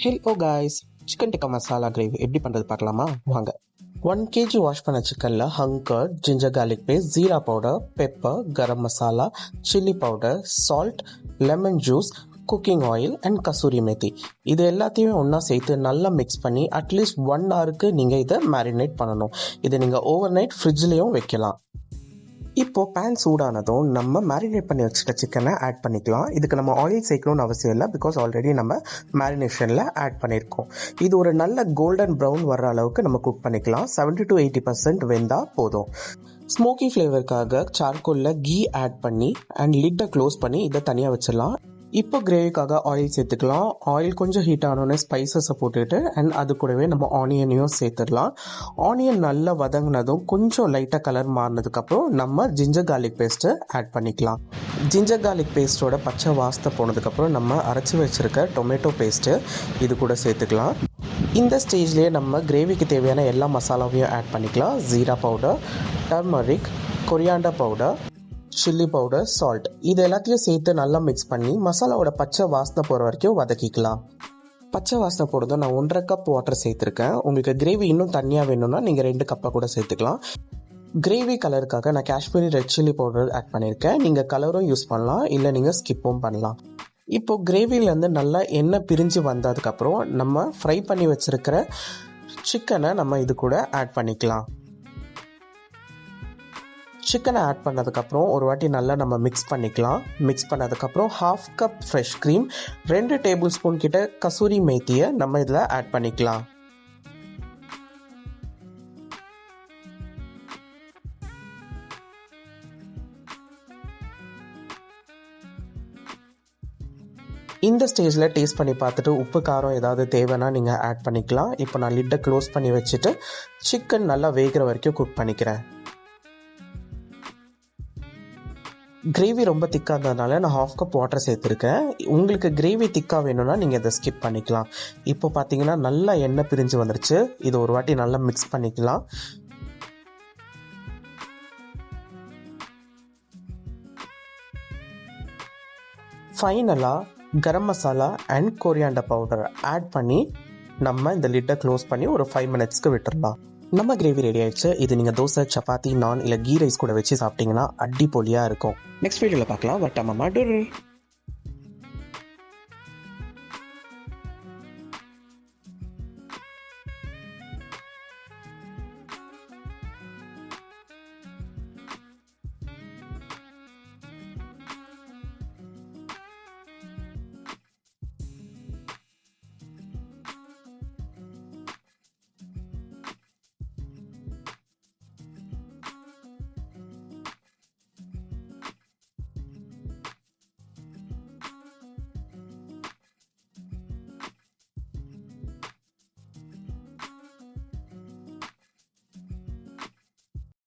Hello guys, chicken tikka masala gravy எப்படி பண்ணுறது பார்க்கலாமா? வாங்க. 1 kg வாஷ் பண்ண சிக்கனில் ஹங்கர், ginger garlic paste, jeera powder, pepper, garam masala, chilli powder, salt, lemon juice, cooking oil and kasuri methi இது எல்லாத்தையும் ஒன்றா சேர்த்து நல்லா மிக்ஸ் பண்ணி அட்லீஸ்ட் 1 ஹவருக்கு நீங்கள் இதை மேரினேட் பண்ணணும். இதை நீங்கள் ஓவர் நைட் ஃப்ரிட்ஜ்லேயும் வைக்கலாம். இப்போ பேன் சூடானதும் நம்ம மேரினேட் பண்ணி வச்சுக்க சிக்கனை ஆட் பண்ணிக்கலாம். இதுக்கு நம்ம ஆயில் சேர்க்கணும்னு அவசியம் இல்லை, பிகாஸ் ஆல்ரெடி நம்ம மேரினேஷனில் ஆட் பண்ணியிருக்கோம். இது ஒரு நல்ல கோல்டன் ப்ரௌன் வர்ற அளவுக்கு நம்ம குக் பண்ணிக்கலாம். 70 to 80% வெந்தால் போதும். ஸ்மோக்கி ஃப்ளேவருக்காக சார்கோலில் கீ ஆட் பண்ணி அண்ட் லிட்டை க்ளோஸ் பண்ணி இதை தனியாக வச்சிடலாம். இப்போ கிரேவிக்காக ஆயில் சேர்த்துக்கலாம். ஆயில் கொஞ்சம் ஹீட் ஆனோடனே ஸ்பைசஸை போட்டுட்டு அண்ட் அது கூடவே நம்ம ஆனியனையும் சேர்த்துடலாம். ஆனியன் நல்லா வதங்கினதும் கொஞ்சம் லைட்டாக கலர் மாறினதுக்கப்புறம் நம்ம ஜிஞ்சர் கார்லிக் பேஸ்ட்டை ஆட் பண்ணிக்கலாம். ஜிஞ்சர் கார்லிக் பேஸ்ட்டோட பச்சை வாசத்தை போனதுக்கப்புறம் நம்ம அரைச்சி வச்சுருக்க டொமேட்டோ பேஸ்ட்டு இது கூட சேர்த்துக்கலாம். இந்த ஸ்டேஜ்லேயே நம்ம கிரேவிக்கு தேவையான எல்லா மசாலாவையும் ஆட் பண்ணிக்கலாம். Jeera powder, turmeric, coriander powder, chilli powder, salt இது எல்லாத்தையும் சேர்த்து நல்லா மிக்ஸ் பண்ணி மசாலாவோட பச்சை வாசனை போகிற வரைக்கும் வதக்கிக்கலாம். பச்சை வாசனை போடுறதும் நான் 1.5 கப் வாட்டர் சேர்த்துருக்கேன். உங்களுக்கு கிரேவி இன்னும் தண்ணியாக வேணும்னா நீங்கள் 2 கப்பாக கூட சேர்த்துக்கலாம். கிரேவி கலருக்காக நான் Kashmiri red chilli powder add பண்ணியிருக்கேன். நீங்கள் கலரும் யூஸ் பண்ணலாம், இல்லை நீங்கள் ஸ்கிப்பும் பண்ணலாம். இப்போது கிரேவிலேருந்து நல்லா எண்ணெய் பிரிஞ்சு வந்ததுக்கப்புறம் நம்ம ஃப்ரை பண்ணி வச்சுருக்கிற சிக்கனை நம்ம இது கூட ஆட் பண்ணிக்கலாம். சிக்கனை ஆட் பண்ணதுக்கப்புறம் ஒரு வாட்டி நல்லா நம்ம மிக்ஸ் பண்ணிக்கலாம். மிக்ஸ் பண்ணதுக்கப்புறம் 1/2 cup fresh cream, 2 table spoon கிட்ட கசூரி மேத்தியை நம்ம இதில் ஆட் பண்ணிக்கலாம். இந்த ஸ்டேஜில் டேஸ்ட் பண்ணி பார்த்துட்டு உப்பு காரம் ஏதாவது தேவைன்னா நீங்கள் ஆட் பண்ணிக்கலாம். இப்போ நான் லிட்டை க்ளோஸ் பண்ணி வச்சுட்டு சிக்கன் நல்லா வேகிற வரைக்கும் குக் பண்ணிக்கிறேன். கிரேவி ரொம்ப திக்காக இருந்ததுனால நான் 1/2 கப் வாட்டர் சேர்த்துருக்கேன். உங்களுக்கு கிரேவி திக்காக வேணும்னா நீங்கள் இதை ஸ்கிப் பண்ணிக்கலாம். இப்போ பார்த்தீங்கன்னா நல்லா எண்ணெய் பிரிஞ்சு வந்துருச்சு. இது ஒரு வாட்டி நல்லா மிக்ஸ் பண்ணிக்கலாம். ஃபைனலாக garam masala and coriander powder add பண்ணி நம்ம இந்த லிட்டை க்ளோஸ் பண்ணி ஒரு 5 மினிட்ஸ்க்கு விட்டுடலாம். நம்ம கிரேவி ரெடி ஆயிடுச்சு. இது நீங்கள் தோசை, சப்பாத்தி, நான் இல்லை கீ ரைஸ் கூட வச்சு சாப்பிட்டீங்கன்னா அடிப்பொலியாக இருக்கும். நெக்ஸ்ட் வீடியோவில் பார்க்கலாம். வட்டமாமா.